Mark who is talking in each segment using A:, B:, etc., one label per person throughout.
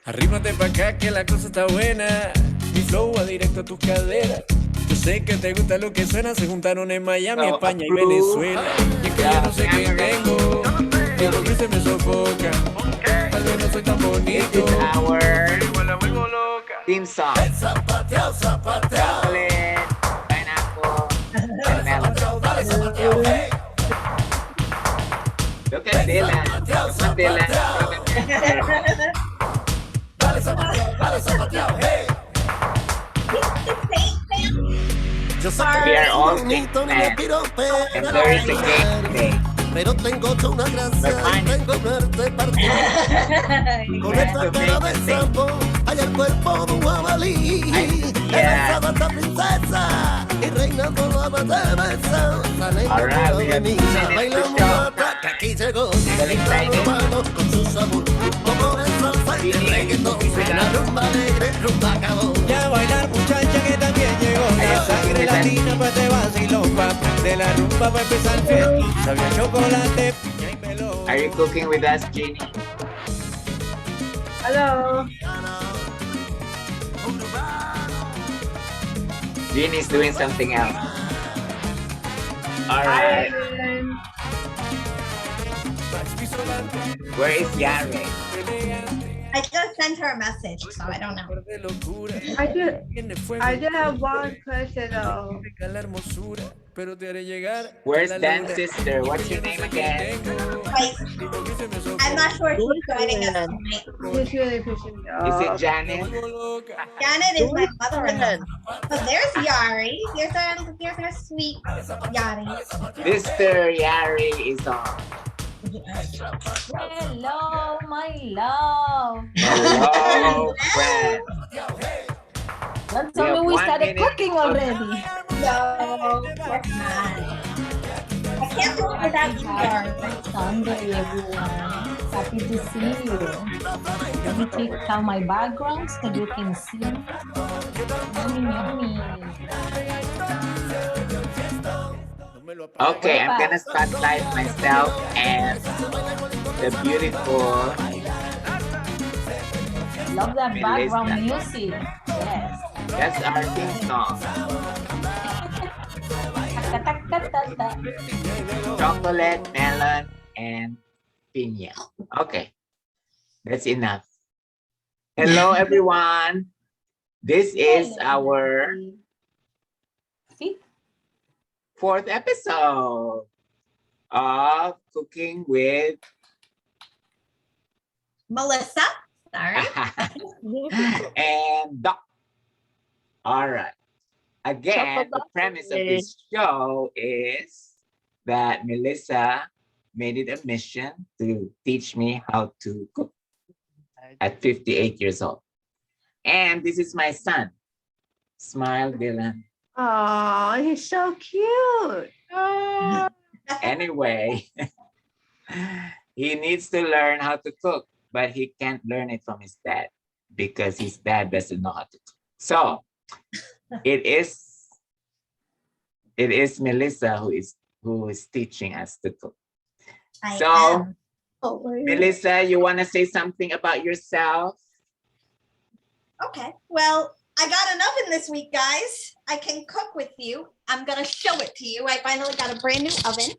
A: Arrímate pa' acá que la cosa está buena. Mi flow va directo a tus caderas. Yo sé que te gusta lo que suena. Se juntaron en Miami,
B: So
A: España y
B: approve
A: Venezuela. Y es que yo
B: the
A: no sé qué tengo, que lo que se me sofoca. Tal vez no soy tan
B: This
A: bonito,
B: is our
A: igual la vuelvo loca.
B: theme song. Chocolate, pineapple, and melon. Look at Dylan. Come on, Dylan. Take a picture.
A: Yo sé que
B: We
A: no
B: are
A: soy
B: all safe
A: bonito ni me
B: fans.
A: piropear,
B: And there is a game today.
A: pero tengo toda una gracia
B: We're
A: y
B: finding
A: tengo verte partir. Con
B: ways
A: esta
B: to
A: cara
B: make
A: de
B: a thing.
A: sapo, hay el cuerpo de un jabalí.
B: Yeah.
A: Esa esta princesa y reinando la belleza. Sale
B: All right, we
A: de
B: have
A: mí.
B: 2 minutes
A: Baila
B: to
A: muy
B: show.
A: guapa, que aquí llegó.
B: Still excited?
A: Humano con su sabor. Un poco de salsa y de reggaetón. Una rumba alegre, rumba acabó. Ya a bailar muchacha que también llegó. La sangre latina pa' este vacilón. Pa' de la rumba pa' empezar el fiesta. Sabía chocolate, piña y melón.
B: Are you cooking with us, Jeannie?
C: Hello.
B: Jeannie's doing something else. All right. Where is Yare?
D: I just sent her a message, so I don't know.
C: I just have one question though.
B: Where's Dan sister? What's your name again?
D: Like, I'm not sure if she's joining us tonight.
C: She's really pushing me
B: Is it
C: off.
B: Janet?
D: Janet is my mother-in-law. Oh, there's Yari. There's our sweet Yari.
B: Sister Yari is on.
E: Hello, my love.
B: Hello, friend.
E: Don't
B: We
E: tell
B: have
E: me we
B: 1
E: started
B: minute.
E: cooking already.
D: No, of course not. I can't do it without you, Yari.
E: Sunday, everyone. Happy to see you. Let me take down my background so you can see me. Yummy, yummy.
B: Okay, I'm gonna spotlight myself and the beautiful
E: Love that background
B: Melissa.
E: music. Yes.
B: That's our theme song.
E: Ta-ta-ta-ta-ta.
B: Chocolate, melon, and piña. Okay, that's enough. Hello, everyone. This is our
E: See?
B: 4th episode of Cooking with
D: Melissa, sorry.
B: and Doc. All right. Again, the premise of this show is that Melissa made it a mission to teach me how to cook at 58 years old. And this is my son. Smile, Dylan.
C: Oh, he's so cute.
B: Anyway, he needs to learn how to cook, but he can't learn it from his dad because his dad doesn't know how to cook. So it is Melissa who is teaching us to cook.
D: I
B: So
D: am.
B: Melissa, you want to say something about yourself?
D: Okay, well, I got an oven this week, guys. I can cook with you. I'm gonna show it to you. I finally got a brand new oven.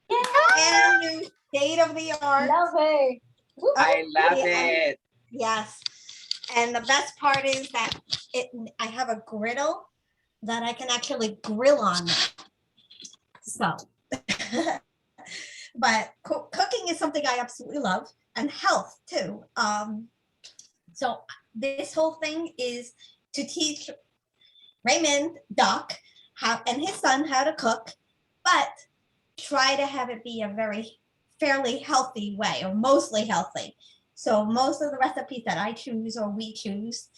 D: Brand new state-of-the-art.
E: Love it.
B: I love
D: Yeah.
B: it.
D: Yes. And the best part is that I have a griddle that I can actually grill on. So, but cooking is something I absolutely love, and health too. So this whole thing is to teach Raymond, Doc, and his son how to cook, but try to have it be a very fairly healthy way, or mostly healthy. So most of the recipes that I choose or we choose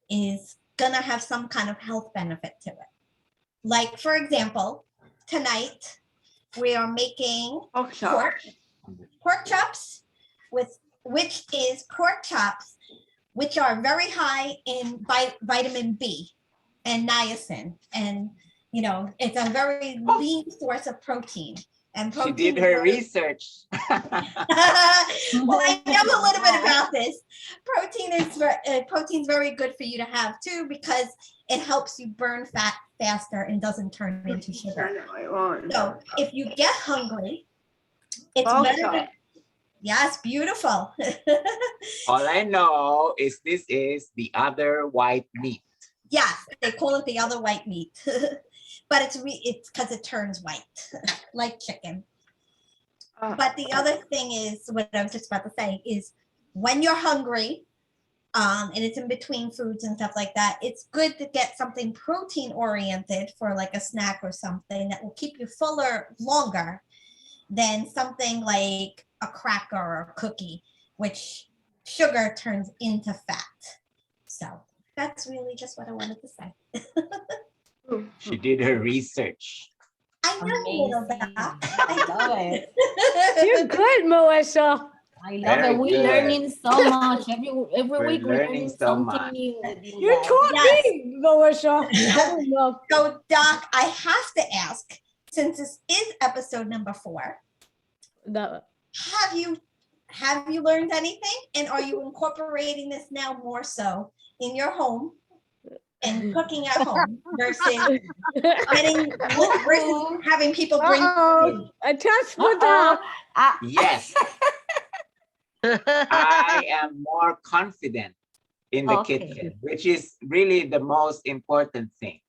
D: is gonna have some kind of health benefit to it. Like, for example, tonight we are making pork chops, which is pork chops, which are very high in vitamin B and niacin. And, you know, it's a very lean source of protein. And
B: She
D: protein
B: did
D: is
B: her
D: very-
B: research.
D: Well, I know a little bit about this. Protein's very good for you to have too because it helps you burn fat faster and doesn't turn into sugar. So if you get hungry, it's better to, yes, beautiful.
B: All I know is this is the other white meat.
D: Yes, they call it the other white meat, but it's because it turns white like chicken. But the other thing is what I was just about to say is when you're hungry, and it's in between foods and stuff like that, it's good to get something protein oriented for like a snack or something that will keep you fuller longer than something like a cracker or a cookie, which sugar turns into fat. So that's really just what I wanted to say.
B: She did her research.
D: I know a little bit.
E: I love it.
C: You're good, Melissa.
E: I love
B: Very
E: it. We're
B: good.
E: learning so much. Every
B: We're
E: week we're
B: learning
E: learning
B: so
E: something
B: much.
E: new with you
C: You
E: guys.
C: taught
D: Yes.
C: me, Melissa. I don't know.
D: So, Doc, I have to ask, since this is episode number 4,
C: No.
D: have you learned anything, and are you incorporating this now more so in your home and cooking at home versus having people bring food?
C: A test for
E: Uh-oh.
C: that.
B: Yes, I am more confident in the
E: Okay.
B: kitchen, which is really the most important thing.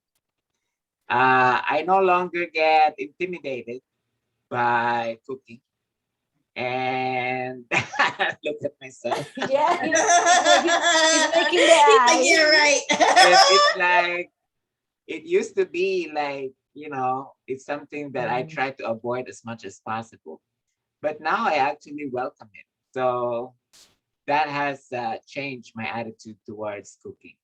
B: I no longer get intimidated by cooking. And look at myself.
E: Yeah, he's making the eyes.
D: Yeah, right.
B: It's like, it used to be like, it's something that I try to avoid as much as possible. But now I actually welcome it. So that has changed my attitude towards cooking.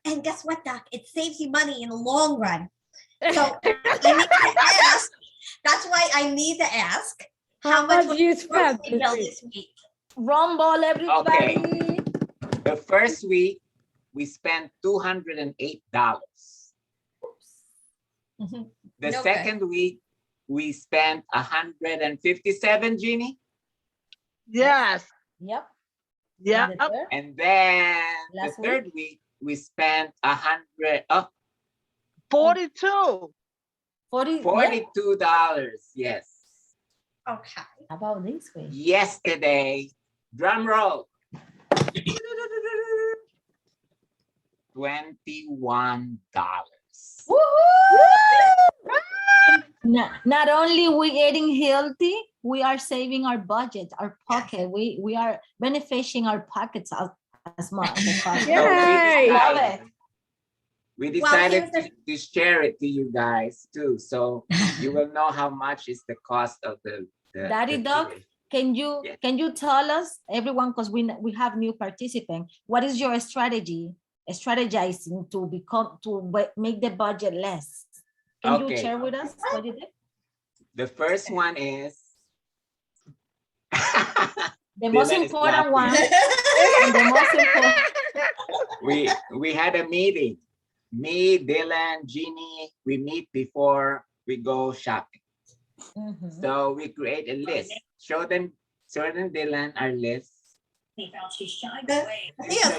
D: And guess what, Doc? It saves you money in the long run. So I need to ask. That's why I need to ask. How much
C: much you
D: was
C: spent
D: your bill this week?
E: Rumble, everybody.
B: Okay. The first week, we spent $208.
D: Mhm.
B: The
D: Okay.
B: second week, we spent 157, Jeannie.
F: Yes.
E: Yep.
F: Yeah.
E: And the third?
B: And then
E: Last
B: the third week, we spent
F: 42.
E: 40.
B: $42. Yes.
D: Okay.
E: How about this week?
B: Yesterday, drum roll. $21.
E: Not only we eating healthy, we are saving our budget, our pocket. We are benefiting our pockets as much as possible.
C: Yay!
E: Love it.
B: We
D: Well,
B: decided
D: here's
B: to share it to you guys too, so you will know how much is the cost of the
E: Daddy
B: the
E: Doc,
B: food.
E: can you
B: Yes.
E: tell us, everyone, because we have new participant, what is your strategizing to make the budget less? Can you
B: Okay.
E: share with us what you did?
B: The first one is
E: The most
B: Dylan is
E: important one.
B: laughing.
E: And the most important.
B: we had a meeting. Me, Dylan, Jeannie, we meet before we go shopping.
E: Mhm.
B: So we create a list. Show them Dylan our list
D: He has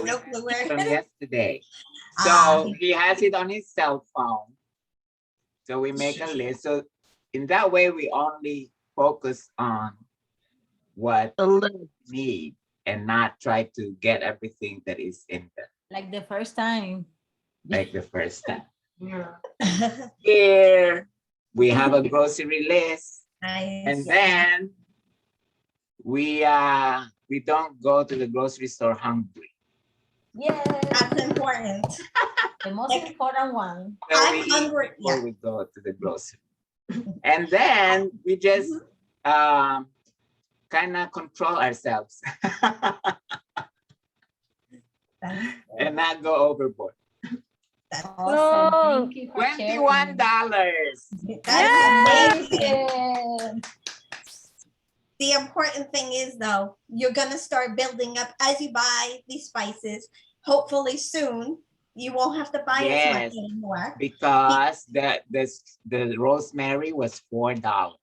D: no clue where.
B: from yesterday.
D: Ah.
B: So he has it on his cell phone. So we make a list. So in that way, we only focus on what
F: The list.
B: we need and not try to get everything that is in there,
E: Like the first time.
B: like the first time.
E: Yeah.
B: Here, we have a grocery list.
D: Nice.
B: And then we don't go to the grocery store hungry.
E: Yeah.
D: That's important.
E: The most important one.
B: So
D: I'm
B: we eat
D: hungry,
B: before
D: yeah.
B: we go to the grocery. And then we just kind of control ourselves and not go overboard.
E: Awesome. Thank you for sharing.
B: $21.
D: That's amazing.
E: Yeah.
D: The important thing is though, you're gonna start building up as you buy these spices. Hopefully soon, You won't have to buy as
B: Yes,
D: much anymore.
B: because the rosemary was $4.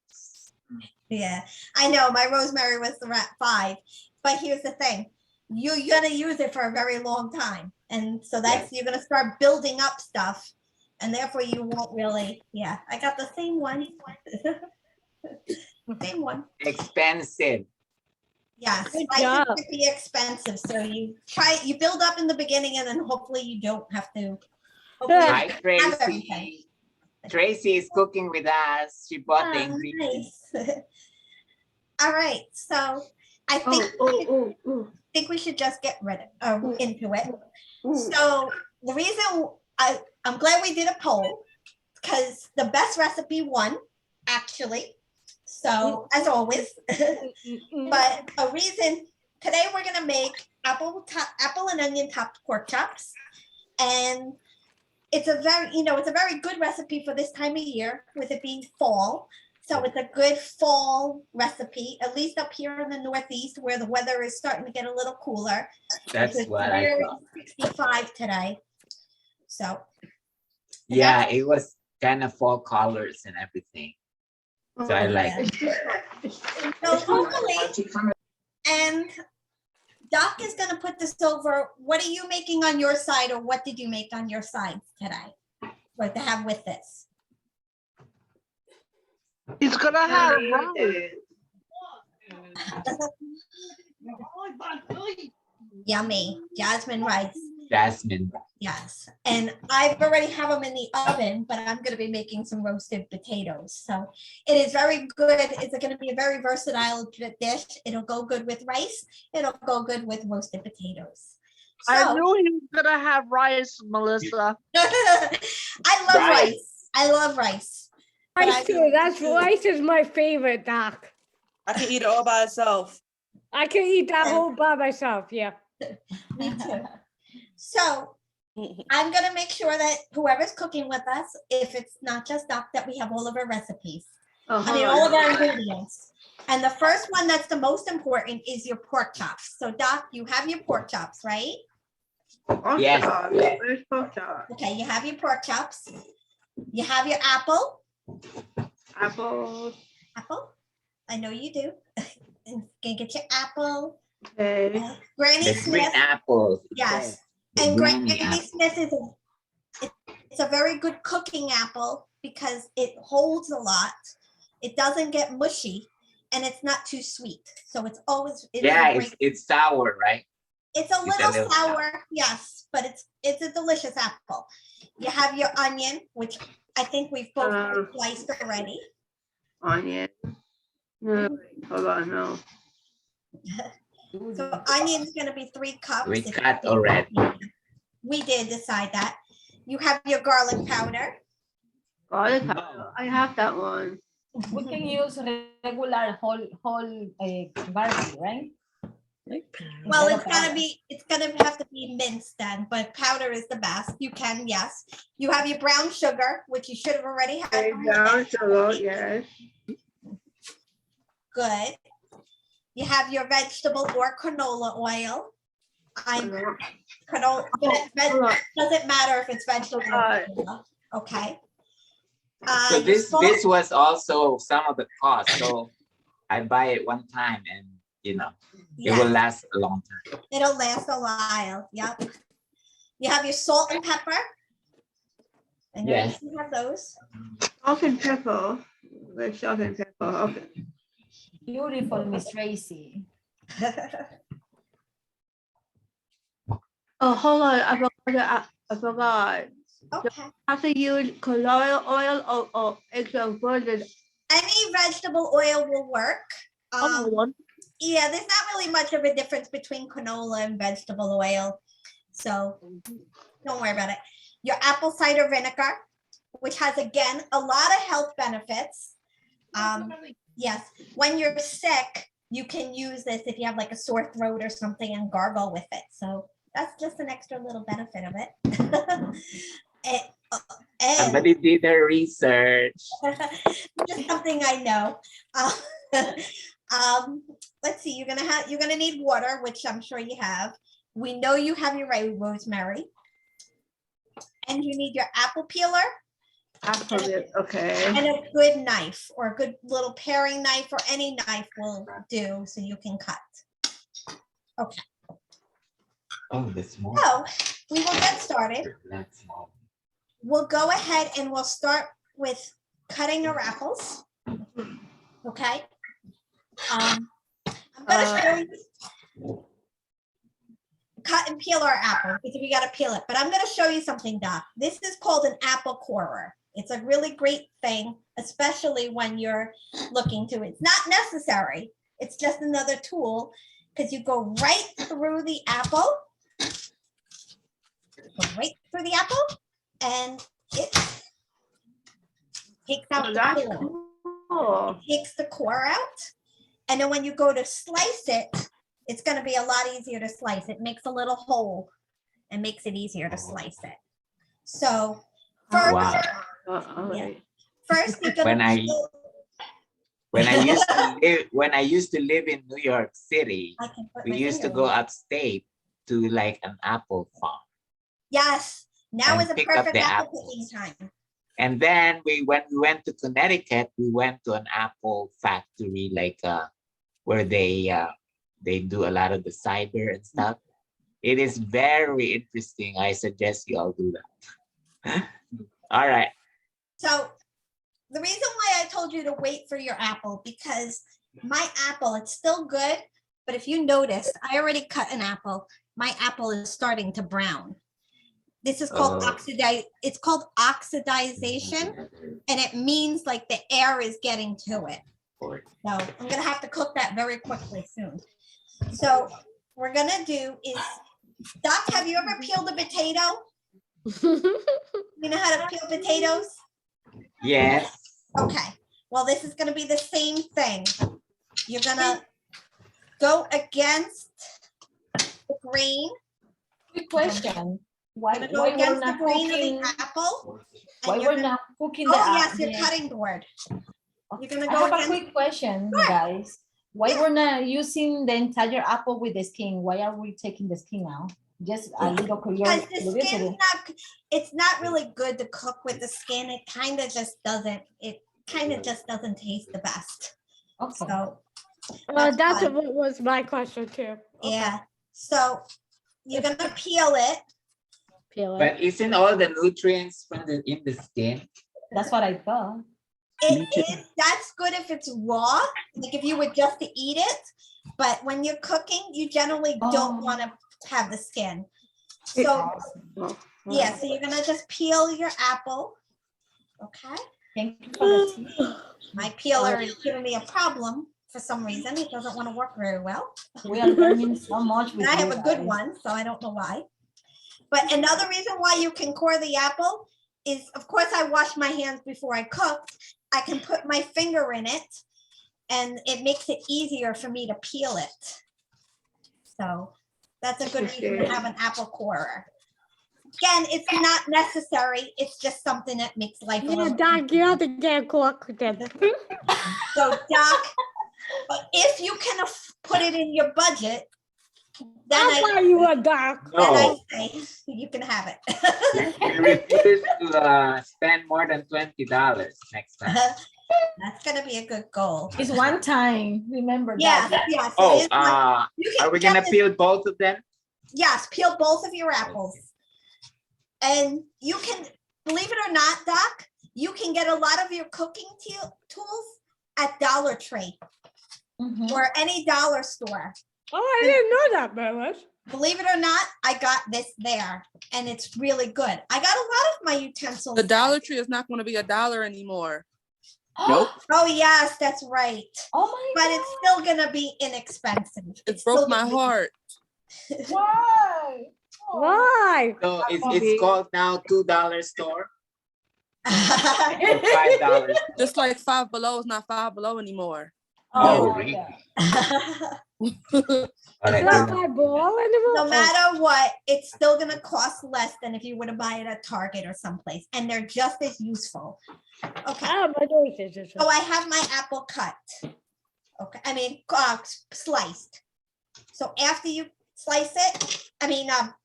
D: Yeah, I know my rosemary was around 5, but here's the thing. You're gonna use it for a very long time. And so that's, you're gonna start building up stuff, and therefore you won't really, yeah, I got the same one. Same one.
B: Expensive.
D: Yes,
C: Good
D: spices
C: job.
D: can be expensive. So you build up in the beginning, and then hopefully you don't have to. Hopefully you
B: Hi,
D: have everything.
B: Tracy. Tracy is cooking with us. She bought the
D: Oh,
B: ingredients.
D: nice. All right, so I think we should just get into it. So the reason I'm glad we did a poll, because the best recipe won, actually. So as always, but a reason today we're gonna make apple and onion topped pork chops, and it's a very good recipe for this time of year, with it being fall. So it's a good fall recipe, at least up here in the Northeast where the weather is starting to get a little cooler.
B: That's
D: It's
B: what I
D: very
B: thought.
D: 65 today. So
B: Yeah, it was kind of fall colors and everything. So I like it.
D: So hopefully, and Doc is gonna put this over. What are you making on your side, or what did you make on your side today? Or to have with this?
F: He's gonna have rice.
D: Yummy, jasmine rice.
B: Jasmine.
D: Yes, and I've already have them in the oven, but I'm gonna be making some roasted potatoes. So it is very good. It's gonna be a very versatile dish. It'll go good with rice. It'll go good with roasted potatoes.
F: I
D: So
F: knew he was gonna have rice, Melissa.
D: I love rice. I love rice. But
C: Rice too. That's rice is my favorite, Doc.
G: I can eat it all by itself.
C: I can eat that whole by myself. Yeah.
D: Me too. So I'm gonna make sure that whoever's cooking with us, if it's not just Doc, that we have all of our recipes. I mean, all of our ingredients. And the first one that's the most important is your pork chops. So Doc, you have your pork chops, right?
B: Yes.
D: Okay, you have your pork chops. You have your apple.
F: Apple.
D: Apple? I know you do. Gonna get your apple.
F: Okay.
D: Granny
B: The green
D: Smith.
B: apples.
D: Yes.
B: The
D: And
B: green
D: Granny
B: apple.
D: Smith it's a very good cooking apple because it holds a lot. It doesn't get mushy, and it's not too sweet. So it's always
B: Yeah, it's sour, right?
D: It's a little sour, yes, but it's a delicious apple. You have your onion, which I think we've both sliced already.
F: Onion. No, hold on, no.
D: So onion's gonna be 3 cups.
B: We cut already.
D: We did decide that. You have your garlic powder.
F: Garlic powder. I have that one.
E: We can use regular whole garlic, right?
D: Well, it's gonna have to be minced then, but powder is the best. You can, yes. You have your brown sugar, which you should have already had.
F: Brown sugar, yes.
D: Good. You have your vegetable or canola oil. Canola doesn't matter if it's vegetable or canola. Okay.
B: So this was also some of the cost. So I buy it one time, and it will last a long time.
D: It'll last a while. Yep. You have your salt and pepper. I know
B: Yes.
D: you have those.
F: Salt and pepper. Where's salt and pepper? Okay.
E: Beautiful, Miss Tracy.
F: Oh, hold on. I forgot.
D: Okay.
F: Have to use canola oil or extra virgin.
D: Any vegetable oil will work. Yeah, there's not really much of a difference between canola and vegetable oil. So don't worry about it. Your apple cider vinegar, which has, again, a lot of health benefits. Yes, when you're sick, you can use this if you have like a sore throat or something and gargle with it. So that's just an extra little benefit of it.
B: Somebody did their research.
D: Just something I know. Let's see. You're gonna need water, which I'm sure you have. We know you have your rosemary. And you need your apple peeler
F: Okay.
D: and a good knife or a good little paring knife or any knife will do so you can cut. Okay.
B: Oh, the small.
D: So we will get started.
B: That's small.
D: We'll go ahead and we'll start with cutting our apples. Okay. I'm gonna show you cut and peel our apple because we gotta peel it. But I'm gonna show you something, Doc. This is called an apple corer. It's a really great thing, especially when you're looking to. It's not necessary. It's just another tool because you go right through the apple. Go right through the apple, and it takes out the core.
F: Cool.
D: It takes the core out, and then when you go to slice it, it's going to be a lot easier to slice. It makes a little hole and makes it easier to slice it. So first,
B: Wow.
D: first you're going
B: when I used to live in New York City, we used to go upstate to like an apple farm.
D: Yes, now
B: and
D: is a
B: pick up
D: perfect
B: the
D: apple
B: apples.
D: picking time.
B: And then when we went to Connecticut, we went to an apple factory, like where they do a lot of the cider and stuff. It is very interesting. I suggest you all do that. All right.
D: So the reason why I told you to wait for your apple, because my apple, it's still good, but if you noticed, I already cut an apple. My apple is starting to brown. This is called it's called oxidization, and it means like the air is getting to it. So I'm gonna have to cook that very quickly soon. So what we're gonna do is, Doc, have you ever peeled a potato? You know how to peel potatoes?
B: Yes.
D: Okay, well, this is gonna be the same thing. You're gonna go against the grain.
E: Quick question. Why
D: Gonna go
E: we're
D: against the
E: not
D: grain
E: cooking?
D: of the apple.
E: Why
D: and you're
E: we're
D: gonna-
E: not cooking
D: Oh,
E: the
D: yes, your
E: the-
D: cutting board. You're gonna
E: I
D: go
E: have a
D: against,
E: quick question,
D: Sure.
E: guys. Why
D: Yeah.
E: we're not using the entire apple with the skin? Why are we taking the skin out? Just a little
D: because the skin's
E: curiosity.
D: it's not really good to cook with the skin. It kind of just doesn't taste the best.
E: Okay.
D: So
C: That's
D: fine.
C: what was my question too.
D: Yeah, so you're gonna peel it.
C: Peel it.
B: But isn't all the nutrients in the skin?
E: That's what I thought.
D: That's good if it's raw, like if you were just to eat it. But when you're cooking, you generally don't want to have the skin. So yeah, so you're gonna just peel your apple. Okay.
E: Thank you for the tip.
D: My peeler is giving me a problem for some reason. It doesn't want to work very well.
E: We are learning so much.
D: And
E: With
D: I have
E: you
D: a good
E: guys.
D: one, so I don't know why. But another reason why you can core the apple is, of course, I wash my hands before I cook. I can put my finger in it, and it makes it easier for me to peel it. So that's a good reason to have an apple corer. Again, it's not necessary. It's just something that makes life a
C: Yeah,
D: little
C: Doc, you have to get cooked then.
D: So, Doc, if you can put it in your budget, then
C: I'll buy you a Doc.
D: then I
B: No,
D: say you can have it.
B: we refuse to spend more than $20 next time.
D: That's gonna be a good goal.
E: It's one time. Remember
D: Yes,
E: that.
D: yes. it
B: Oh,
D: is one- you can
B: are we
D: get
B: gonna
D: this-
B: peel both of them?
D: Yes, peel both of your apples. And you can, believe it or not, Doc, you can get a lot of your cooking tools at Dollar Tree
E: Mhm.
D: or any dollar store.
C: Oh, I didn't know that, Melis.
D: Believe it or not, I got this there and it's really good. I got a lot of my utensils.
G: The Dollar Tree is not going to be $1 anymore.
B: Nope.
D: Oh, yes, that's right.
E: Oh my
D: But it's still gonna be inexpensive.
G: It
D: still
G: broke my
D: gonna be-
G: heart.
E: God. Why? Oh.
C: Why?
B: So it's called now $2 store or $5.
G: Just like Five Below is not Five Below anymore.
B: Oh,
E: my
B: really?
E: God.
B: All right,
C: It's not
B: then.
C: my ball anymore.
D: No matter what, it's still gonna cost less than if you were to buy it at Target or someplace, and they're just as useful. Okay,
C: Ah, my nose is just.
D: so I have my apple cut. Okay, I mean, sliced. So after you slice it,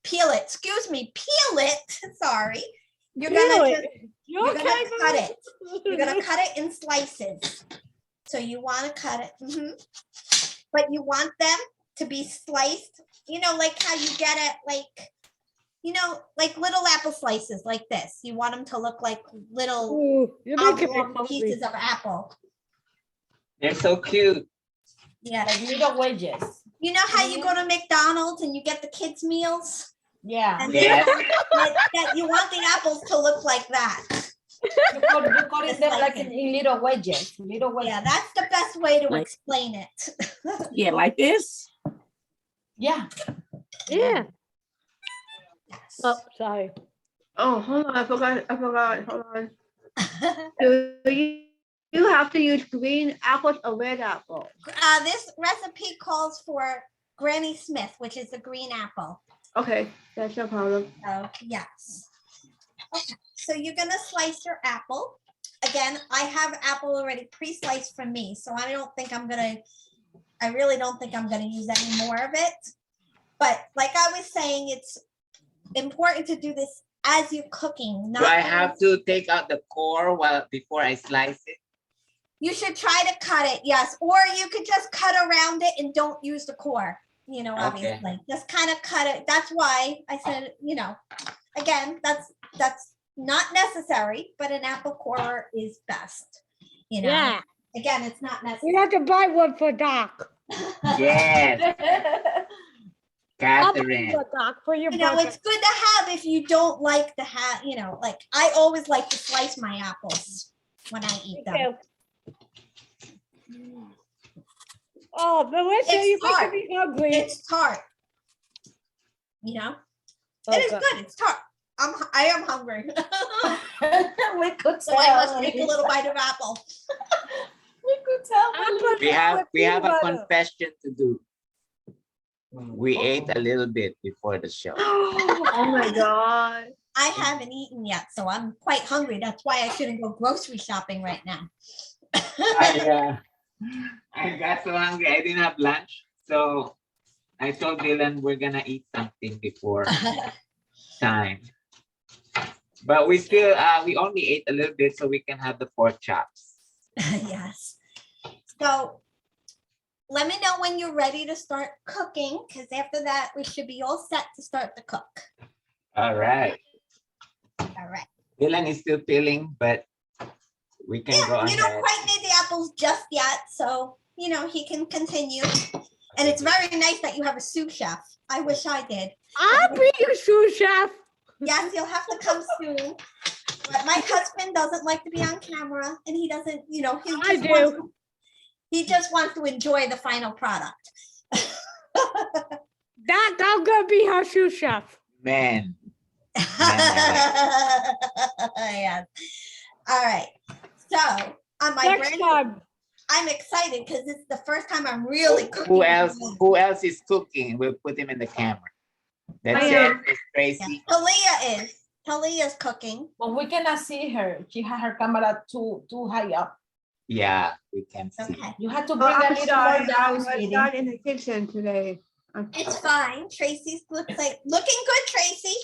D: peel it, excuse me, peel it, sorry. you're gonna just,
C: You're
D: you're gonna
C: okay,
D: cut it.
C: Melissa?
D: You're gonna cut it in slices. So you want to cut it, but you want them to be sliced, you know, like how you get it, like, you know, like little apple slices like this. You want them to look like little
C: Ooh, you're making me
D: oblong
C: hungry.
D: pieces of apple.
B: They're so cute.
D: Yeah.
E: Like little wedges.
D: You know how you go to McDonald's and you get the kids' meals?
E: Yeah.
D: And
B: Yeah.
D: that you want the apples to look like that.
E: You cut them like in little wedges. Little wedges.
D: Yeah, that's the best way to
F: Like-
D: explain it.
F: Yeah, like this.
E: Yeah.
C: Yeah. Oh, sorry.
F: Oh, hold on. I forgot. Hold on. Do you have to use green apples or red apple?
D: This recipe calls for Granny Smith, which is the green apple.
F: Okay, that's no problem.
D: So yes. Okay, so you're gonna slice your apple. Again, I have apple already pre-sliced for me, so I really don't think I'm gonna use any more of it. But like I was saying, it's important to do this as you're cooking.
B: Do I have to take out the core before I slice it?
D: You should try to cut it, yes, or you could just cut around it and don't use the core. You know,
B: Okay.
D: obviously, just kind of cut it. That's why I said, you know, again, that's not necessary, but an apple core is best. You know,
C: Yeah.
D: again, it's not
C: We
D: necessary.
C: have to buy one for Doc.
B: Yes,
C: I'll buy
B: Catherine.
C: one, Doc, for your
D: You know,
C: birthday.
D: it's good to have if you don't like to have, you know, like I always like to slice my apples when I eat them.
C: Okay. Oh, Melissa,
D: It's
C: you're
D: hard.
C: making me hungry.
D: It's tart. You know,
C: Oh,
D: it is
C: God.
D: good. It's tart. I am hungry.
E: We could
D: So I
E: tell.
D: must take a little bite of apple.
E: We could tell.
C: Apple
B: We have
C: with
B: a
C: butter.
B: confession to do. We ate a little bit before the show.
F: Oh my God.
D: I haven't eaten yet, so I'm quite hungry. That's why I shouldn't go grocery shopping right now.
B: I got so hungry. I didn't have lunch, so I told Dylan we're gonna eat something before time. But we still we only ate a little bit so we can have the pork chops.
D: Yes. So let me know when you're ready to start cooking, because after that we should be all set to start the cook.
B: All right.
D: All right.
B: Dylan is still peeling, but we can go
D: Yeah, you don't
B: ahead.
D: quite need the apples just yet, so you know he can continue. And it's very nice that you have a sous chef. I wish I did.
C: I'll be your sous chef.
D: Yes, you'll have to come soon. But my husband doesn't like to be on camera, and he doesn't, you know, he just wants to enjoy the final product.
C: Doc, I'm gonna be her sous chef.
B: Man,
D: Yes. All right. So on my
C: Next
D: brand,
C: time.
D: I'm excited because it's the first time I'm really cooking.
B: who else is cooking? We'll put him in the camera. That's
F: I
B: it,
F: am.
B: Miss Tracy.
D: Talia's cooking.
E: But we cannot see her. She had her camera too high up.
B: Yeah, we can see.
D: Okay.
E: You have to
F: Oh,
E: bring a
F: I'm
E: little
F: sorry.
E: more
F: I
E: down,
F: was
E: sweetie.
F: not in the kitchen today.
D: It's fine. Tracy's looking good, Tracy.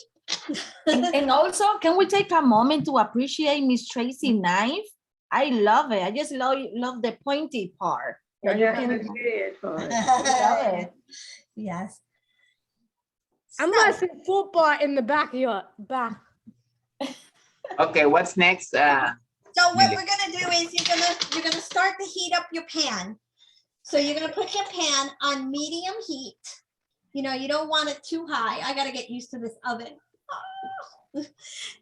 E: And also, can we take a moment to appreciate Miss Tracy knife? I love it. I just love the pointy part. That you can- love it.
D: Yes.
C: I'm
D: So-
C: watching football in the backyard.
B: Okay, what's next?
D: So what we're gonna do is you're gonna start to heat up your pan. So you're gonna put your pan on medium heat. You know, you don't want it too high. I gotta get used to this oven.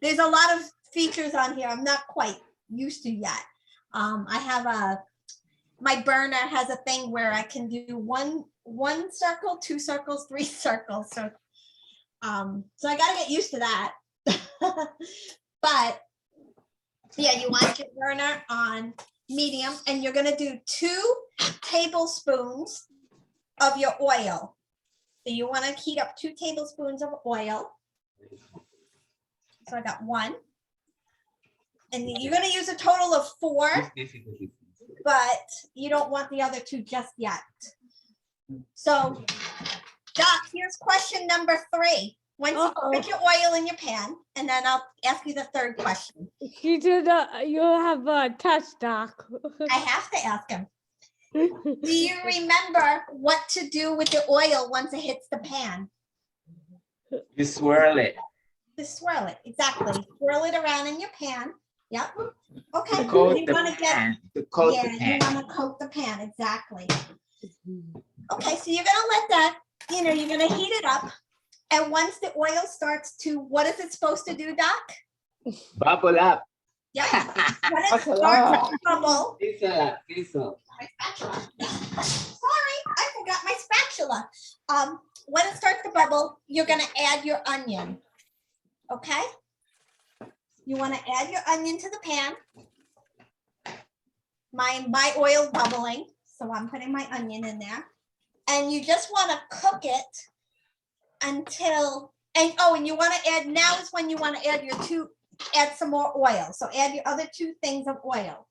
D: There's a lot of features on here I'm not quite used to yet. I have my burner has a thing where I can do one circle, 2 circles, 3 circles. So I gotta get used to that. But yeah, you want your burner on medium, and you're gonna do 2 tablespoons of your oil. So you want to heat up 2 tablespoons of oil. So I got 1. And you're gonna use a total of 4, but you don't want the other 2 just yet. So, Doc, here's question number 3. Once you put your oil in your pan, and then I'll ask you the third question.
C: She did. You have a test, Doc.
D: I have to ask him. Do you remember what to do with the oil once it hits the pan?
B: You swirl it.
D: To swirl it, exactly. Swirl it around in your pan. Yep. Okay.
B: To coat
D: You
B: the
D: want to get,
B: pan. To coat
D: yeah,
B: the
D: you
B: pan.
D: want to coat the pan, exactly. Okay, so you're gonna let that, you're gonna heat it up. And once the oil starts to, what is it supposed to do, Doc?
B: Bubble up.
D: Yep. When it starts to bubble,
B: Fizzle.
D: my spatula. Sorry, I forgot my spatula. When it starts to bubble, you're gonna add your onion. Okay? You want to add your onion to the pan. My oil bubbling, so I'm putting my onion in there. And you just want to cook it until, and you want to add, now is when you want to add some more oil. So add your other 2 things of oil.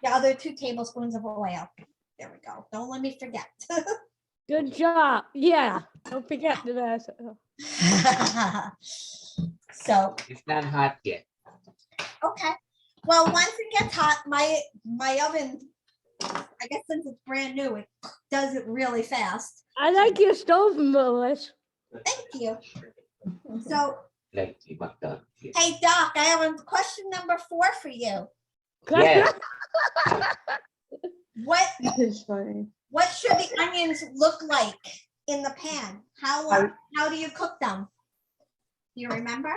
D: The other 2 tablespoons of oil. There we go. Don't let me forget.
C: Good job. Yeah. Don't forget the rest.
D: So,
B: It's not hot yet.
D: okay. Well, once it gets hot, my oven, I guess since it's brand new, it does it really fast.
C: I like your stove, Melissa.
D: Thank you. So,
B: Like McDonald's.
D: hey, Doc, I have a question number 4 for you.
B: Yes.
D: What
F: This is funny.
D: What should the onions look like in the pan? How do you cook them? Do you remember?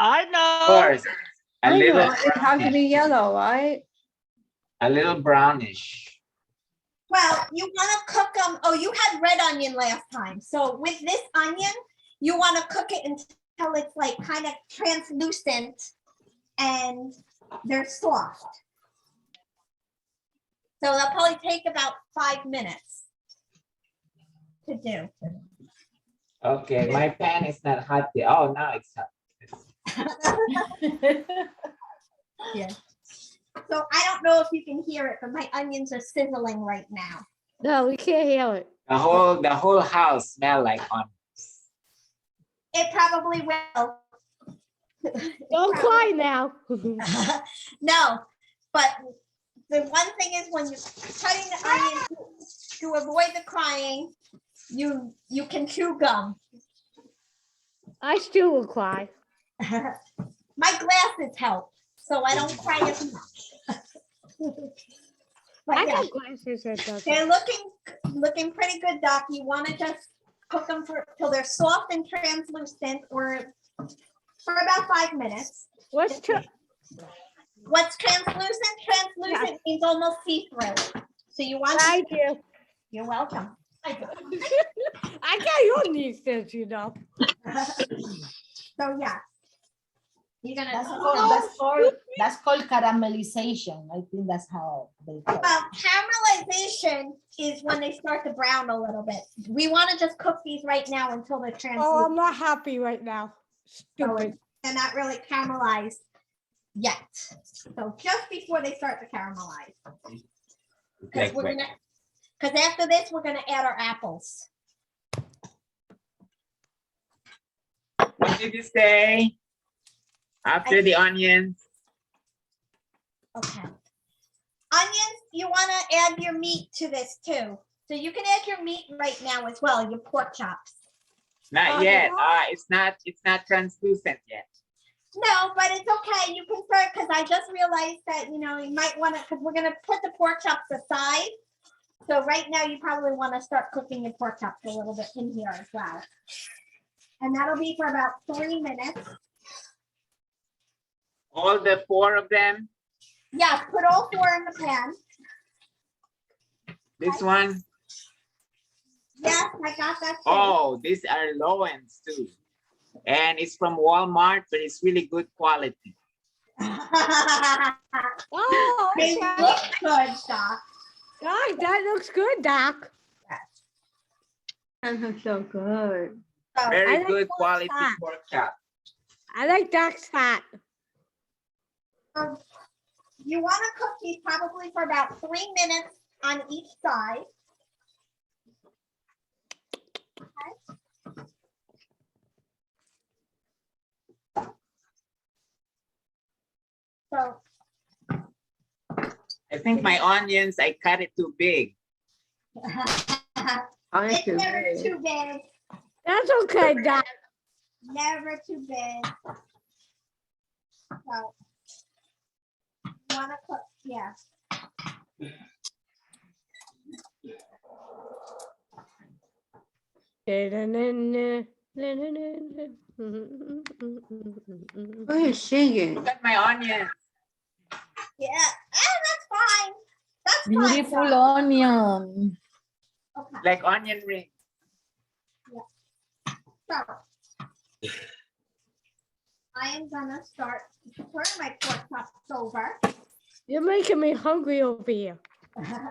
E: I
B: Of
E: know.
B: course. A
F: I
B: little
F: know, it has to be yellow, right?
B: a little brownish.
D: Well, you want to cook them. Oh, you had red onion last time. So with this onion, you want to cook it until it's like kind of translucent and they're soft. So that'll probably take about 5 minutes to do.
B: Okay, my pan is not hot yet. Oh, now it's hot.
D: Yeah. So I don't know if you can hear it, but my onions are sizzling right now.
C: No, we can't hear it.
B: The whole house smell like onions.
D: It probably will.
C: Don't cry now.
D: No, but the one thing is when you're cutting the onion to avoid the crying, you can chew gum.
C: I still will cry.
D: My glasses help, so I don't cry as much. But
C: I
D: yeah,
C: got glasses that doesn't.
D: they're looking pretty good, Doc. You want to just cook them till they're soft and translucent, or for about 5 minutes.
C: What's
D: What's translucent? Translucent means almost see-through. So you want.
C: Thank you.
D: You're welcome.
C: I got your niece, you know.
D: So yeah, you're gonna.
E: That's called caramelization. I think that's how they call it.
D: Well, caramelization is when they start to brown a little bit. We want to just cook these right now until they're
C: Oh,
D: translucent.
C: I'm not happy right now. Stupid.
D: They're not really caramelized yet. So just before they start to caramelize. Because after this, we're gonna add our apples.
B: What did you say? After the onions?
D: Okay. Onions, you want to add your meat to this too. So you can add your meat right now as well, your pork chops.
B: Not yet. It's not translucent yet.
D: No, but it's okay. You can start, because I just realized that, you might want to, because we're going to put the pork chops aside. So right now you probably want to start cooking your pork chops a little bit in here as well. And that'll be for about 3 minutes.
B: All the 4 of them?
D: Yeah, put all 4 in the pan.
B: This one?
D: Yes, I got that too.
B: Oh, these are low-ends too. And it's from Walmart, but it's really good quality.
C: Oh,
D: They look good, Doc.
C: Doc, that looks good, Doc.
F: That looks so good.
D: So,
B: Very
C: like
B: good
C: pork
B: quality
C: chop.
B: pork chop.
C: I like Doc's fat.
D: you want to cook these probably for about 3 minutes on each side. Okay. So
B: I think my onions, I cut it too big.
D: it's never too big.
C: That's okay, Doc.
D: Never too big. So you wanna cook, yeah.
F: Who is singing?
B: Look at my onions.
D: Yeah, that's fine. That's
E: Beautiful
D: fine.
E: onion.
D: Okay,
B: Like onion ring.
D: so I am gonna start to turn my pork chops over.
C: You're making me hungry over here.
D: Except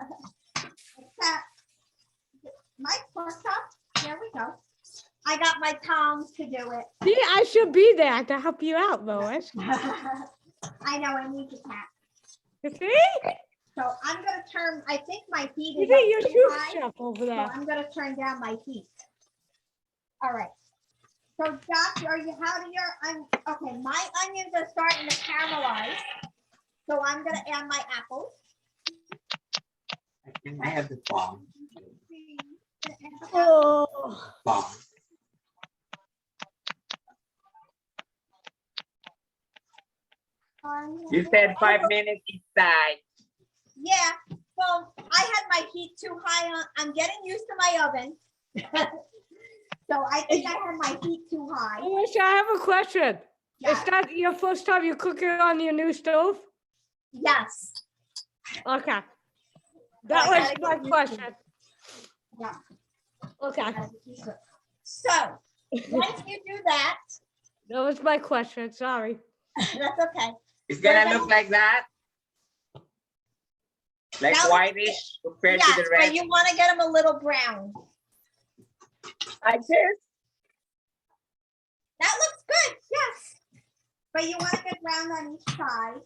D: my pork chops, there we go. I got my tongs to do it.
C: See, I should be there to help you out, Lois.
D: I know I need to tap.
C: You see?
D: So I'm gonna turn, I think my heat
C: You
D: is
C: get your
D: up too
C: shoe
D: high.
C: shop over
D: So
C: there.
D: I'm gonna turn down my heat. All right. So Doc, are you, how do your, okay, my onions are starting to caramelize. So I'm gonna add my apples.
B: I have the bomb.
C: Oh,
B: Bomb. You said 5 minutes each side.
D: Yeah, well, I had my heat too high on, I'm getting used to my oven. So I think I had my heat too high.
C: Lois, I have a question.
D: Yeah.
C: Is that your first time you cooking on your new stove?
D: Yes.
C: Okay. That
D: I
C: was
D: gotta
C: my
D: get used to
C: question.
D: it. Yeah.
C: Okay.
D: So once you do that,
C: That was my question. Sorry.
D: that's okay.
B: It's gonna look like that. Like
D: Now-
B: whitish compared
D: Yes,
B: to the
D: but
B: rest.
D: you want to get them a little brown.
B: Like this.
D: That looks good, yes. But you want to get brown on each side.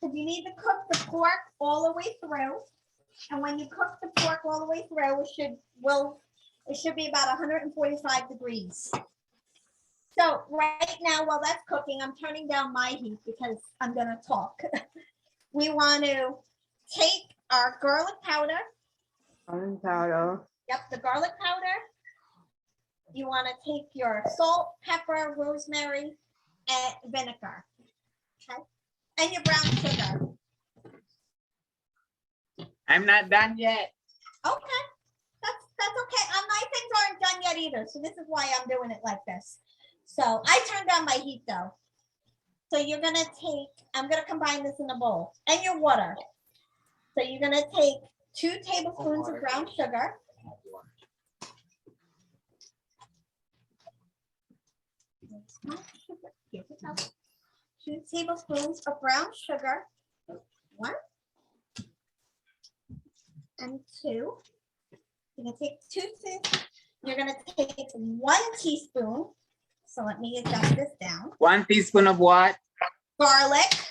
D: Because you need to cook the pork all the way through. And when you cook the pork all the way through, it should be about 145 degrees. So right now, while that's cooking, I'm turning down my heat because I'm gonna talk. We want to take our garlic powder. Yep, the garlic powder. You want to take your salt, pepper, rosemary, and vinegar. Okay, and your brown sugar.
B: I'm not done yet.
D: Okay, that's okay. My things aren't done yet either, so this is why I'm doing it like this. So I turned down my heat though. So you're gonna take, I'm gonna combine this in a bowl and your water. So you're gonna take 2 tablespoons of brown sugar. 2 tablespoons of brown sugar. 1 and 2. You're gonna take 2. You're gonna take 1 teaspoon. So let me adjust this down.
B: 1 teaspoon of what?
D: Garlic.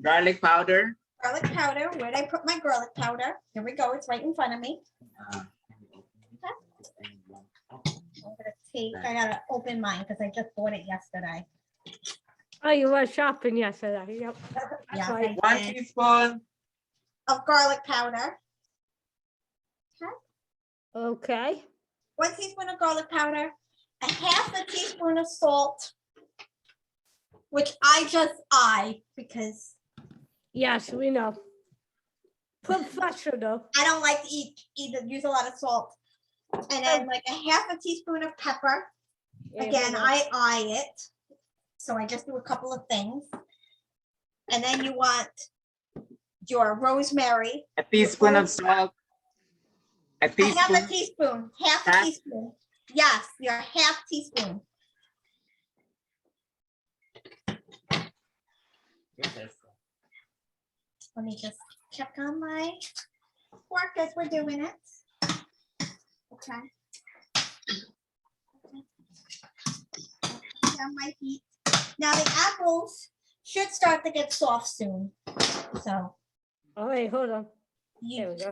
B: Garlic powder.
D: Garlic powder. Where'd I put my garlic powder? Here we go. It's right in front of me. I'm gonna take. I gotta open mine because I just bought it yesterday.
C: Oh, you were shopping yesterday. Yep.
D: Yeah,
C: right.
B: 1 teaspoon.
D: of garlic powder.
C: Okay.
D: 1 teaspoon of garlic powder. A 1/2 teaspoon of salt, which I because
C: Yes, we know. Professional.
D: I don't like to use a lot of salt. And then like a 1/2 teaspoon of pepper. Again, I it. So I just do a couple of things. And then you want your rosemary.
B: A teaspoon of salt. A
D: A 1/2
B: teaspoon.
D: teaspoon. 1/2
B: Half?
D: teaspoon. Yes, your 1/2 teaspoon. Let me just check on my pork as we're doing it. Okay. Down my heat. Now the apples should start to get soft soon. So
C: Oh, wait, hold on. There
D: you,
C: we go.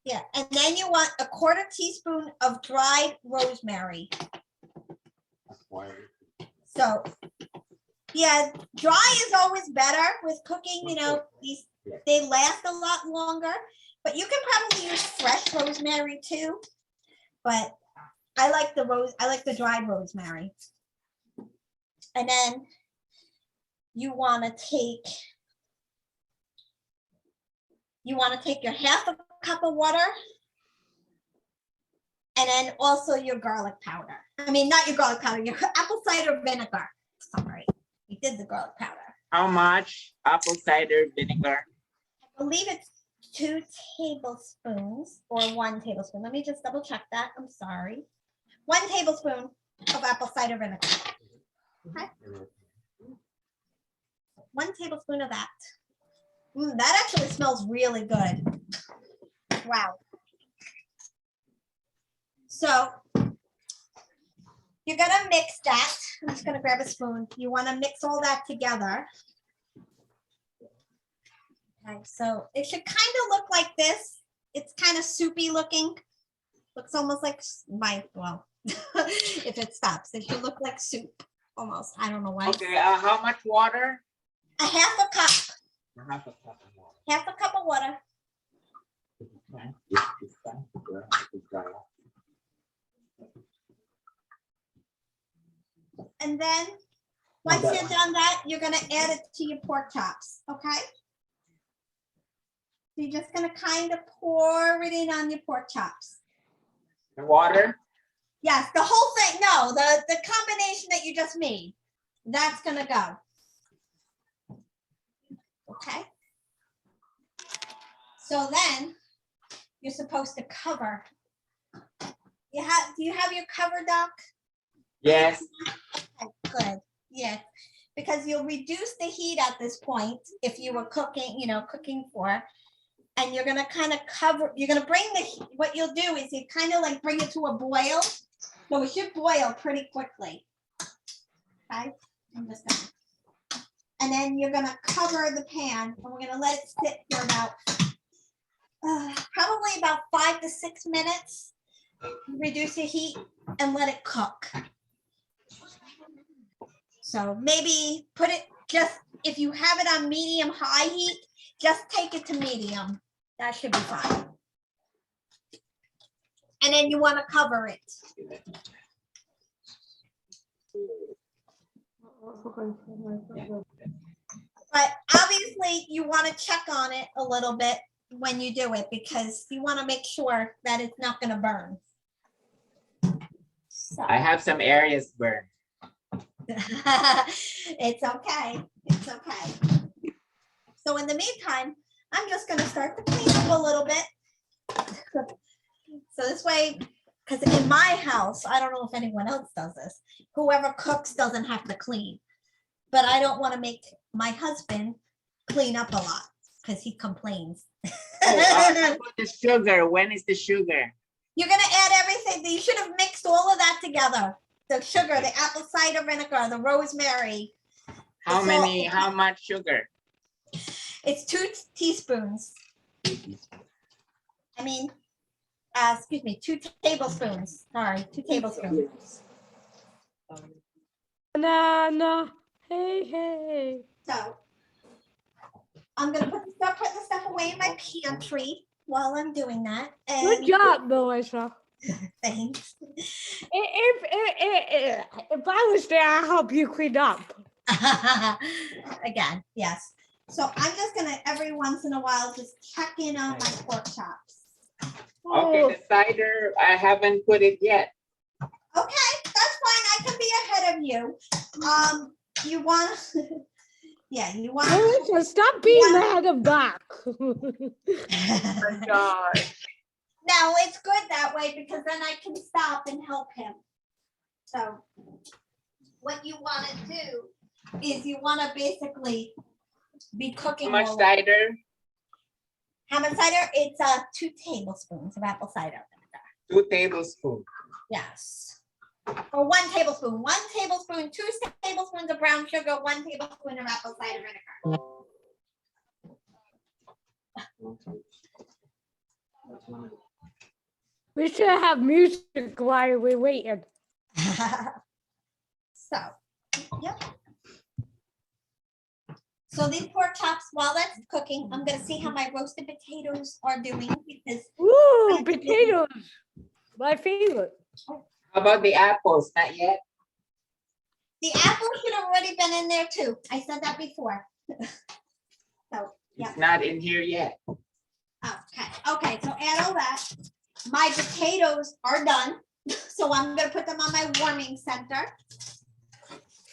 D: yeah, and then you want a 1/4 teaspoon of dried rosemary. So Yeah, dry is always better with cooking, you know, they last a lot longer, but you can probably use fresh rosemary too. But I like the dried rosemary. And then you want to take your half a cup of water, and then also your garlic powder. I mean, not your garlic powder, your apple cider vinegar. Sorry, we did the garlic powder.
B: How much apple cider vinegar?
D: I believe it's 2 tablespoons or 1 tablespoon. Let me just double check that. I'm sorry. 1 tablespoon of apple cider vinegar. Okay. 1 tablespoon of that. That actually smells really good. Wow. So you're gonna mix that. I'm just gonna grab a spoon. You wanna mix all that together. Okay, so it should kind of look like this. It's kind of soupy looking. Looks almost like well, if it stops, it should look like soup almost. I don't know why.
B: Okay, how much water?
D: A half a cup.
B: Half a cup of water.
D: Half a cup of water. And then once you're done that, you're gonna add it to your pork chops, okay? So you're just gonna kind of pour it in on your pork chops.
B: The water?
D: Yes, the whole thing. No, the combination that you just made, that's gonna go. Okay. So then you're supposed to cover. Do you have your cover, Doc?
B: Yes.
D: Okay, good. Yeah, because you'll reduce the heat at this point if you were cooking, cooking for, and you're gonna kind of cover. You're gonna bring what you'll do is you kind of like bring it to a boil. So it should boil pretty quickly. Okay, I'm just gonna, and then you're gonna cover the pan, and we're gonna let it sit for about probably about 5 to 6 minutes. Reduce the heat and let it cook. So maybe put it if you have it on medium high heat, just take it to medium. That should be fine. And then you want to cover it. But obviously you want to check on it a little bit when you do it because you want to make sure that it's not going to burn. So.
B: I have some areas burned.
D: It's okay. It's okay. So in the meantime, I'm just going to start to clean up a little bit. So this way, because in my house, I don't know if anyone else does this, whoever cooks doesn't have to clean. But I don't want to make my husband clean up a lot because he complains.
B: Oh, the sugar. When is the sugar?
D: You're going to add everything. You should have mixed all of that together. The sugar, the apple cider vinegar, the rosemary.
B: How much sugar?
D: It's 2 teaspoons. I mean, excuse me, 2 tablespoons. Sorry, 2 tablespoons.
C: No. Hey.
D: So I'm gonna put the stuff away in my pantry while I'm doing that. And
C: Good job, Melissa.
D: Thanks.
C: If I was there, I'll help you clean up.
D: Again, yes. So I'm just gonna every once in a while just check in on my pork chops.
B: Okay, the cider, I haven't put it yet.
D: Okay, that's fine. I can be ahead of you. You want yeah, you want
C: Melissa, stop being ahead of Doc.
G: God.
D: No, it's good that way because then I can stop and help him. So what you want to do is you want to basically be cooking.
B: How much cider?
D: How much cider? It's 2 tablespoons of apple cider.
B: 2 tablespoons.
D: Yes. Or 1 tablespoon. 1 tablespoon, 2 tablespoons of brown sugar, 1 tablespoon of apple cider vinegar.
C: We should have music while we're waiting.
D: So, yep. So these pork chops, while that's cooking, I'm gonna see how my roasted potatoes are doing because
C: Ooh, potatoes. My favorite.
B: How about the apples? Not yet.
D: the apples should have already been in there too. I said that before. So, yeah.
B: It's not in here yet.
D: Okay, so add all that. My potatoes are done. So I'm gonna put them on my warming center.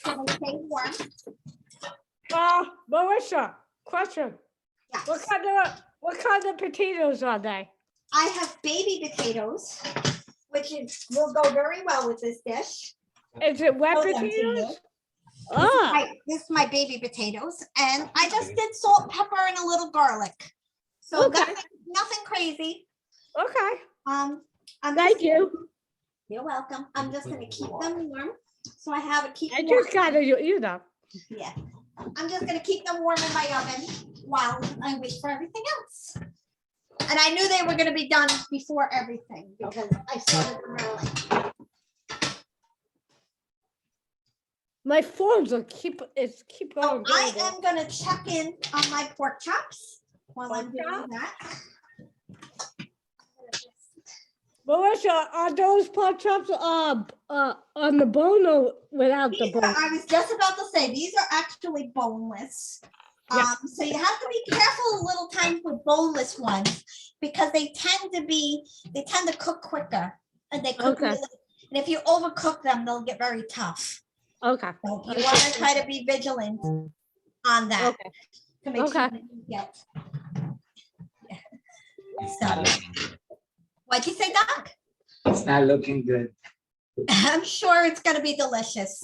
D: So they stay warm.
C: Melissa, question.
D: Yes.
C: What kind of potatoes are they?
D: I have baby potatoes, which will go very well with this dish.
C: Is it wet
D: Show them to you.
C: potatoes? Ah,
D: This is my baby potatoes, and I just did salt, pepper, and a little garlic. So
C: Okay.
D: nothing crazy.
C: okay.
D: I'm
C: Thank
D: just-
C: you.
D: You're welcome. I'm just gonna keep them warm. So I have a keep.
C: I
D: warm.
C: just got to,
D: Yeah, I'm just gonna keep them warm in my oven while I wait for everything else. And I knew they were gonna be done before everything because I started them early.
C: My phones will keep
D: So
C: going.
D: I am gonna check in on my pork chops while I'm doing that.
C: Melissa, are those pork chops on the bone or without the bone?
D: I was just about to say, these are actually boneless.
C: Yeah.
D: So you have to be careful a little times with boneless ones because they tend to cook quicker and they cook
C: Okay.
D: really, and if you overcook them, they'll get very tough.
C: Okay.
D: So you want to try to be vigilant on that
C: Okay.
D: to make sure
C: Okay.
D: that you get. So, what'd you say, Doc?
B: It's not looking good.
D: I'm sure it's gonna be delicious.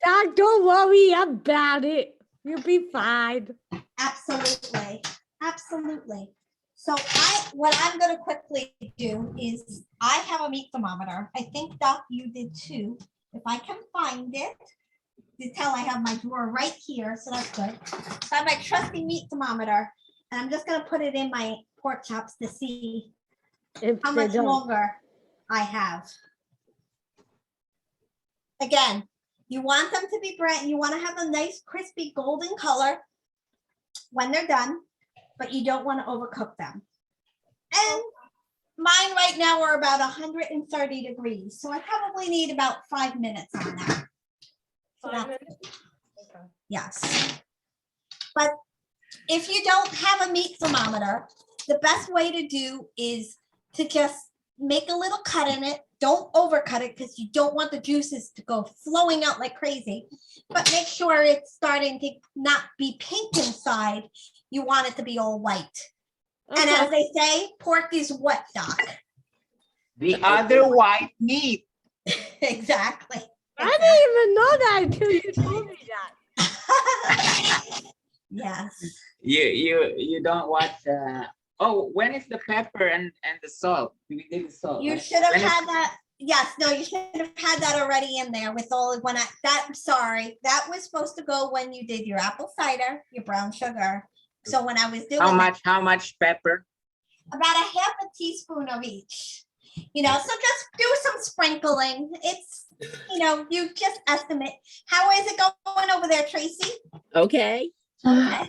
C: Doc, don't worry about it. You'll be fine.
D: Absolutely, absolutely. So what I'm gonna quickly do is, I have a meat thermometer. I think Doc, you did too. If I can find it, you tell I have my drawer right here, so that's good. So I have my trusty meat thermometer, and I'm just gonna put it in my pork chops to see
C: If
D: how
C: they
D: much
C: don't.
D: longer I have. Again, you want them to be brown, you want to have a nice crispy golden color when they're done, but you don't want to overcook them. And mine right now are about 130 degrees, so I probably need about 5 minutes on that. So that's good. Yes. But if you don't have a meat thermometer, the best way to do is to just make a little cut in it. Don't overcut it because you don't want the juices to go flowing out like crazy. But make sure it's starting to not be pink inside. You want it to be all white. And as they say, pork is what, Doc?
B: The other white meat.
D: Exactly.
C: I didn't even know that until you told me that.
D: Yes.
B: You don't want oh, when is the pepper and the salt? We did the salt.
D: You
B: right?
D: should have
B: When is-
D: had that. Yes, no, you should have had that already in there with all when sorry, that was supposed to go when you did your apple cider, your brown sugar. So when I was doing
B: How much pepper?
D: about a half a teaspoon of each, so just do some sprinkling. It's, you just estimate. How is it going over there, Tracy?
H: Okay.
D: Yeah,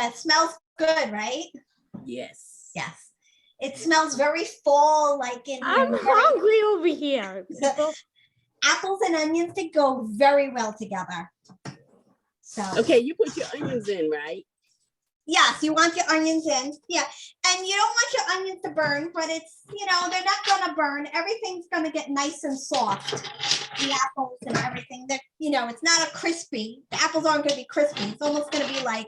D: it smells good, right?
H: Yes.
D: Yes. It smells very fall, like in
C: I'm
D: very-
C: hungry over here.
D: apples and onions to go very well together. So
H: Okay, you put your onions in, right?
D: yes, you want your onions in. Yeah. And you don't want your onions to burn, but it's, they're not gonna burn. Everything's gonna get nice and soft. The apples and everything. That it's not a crispy. The apples aren't gonna be crispy. It's almost gonna be like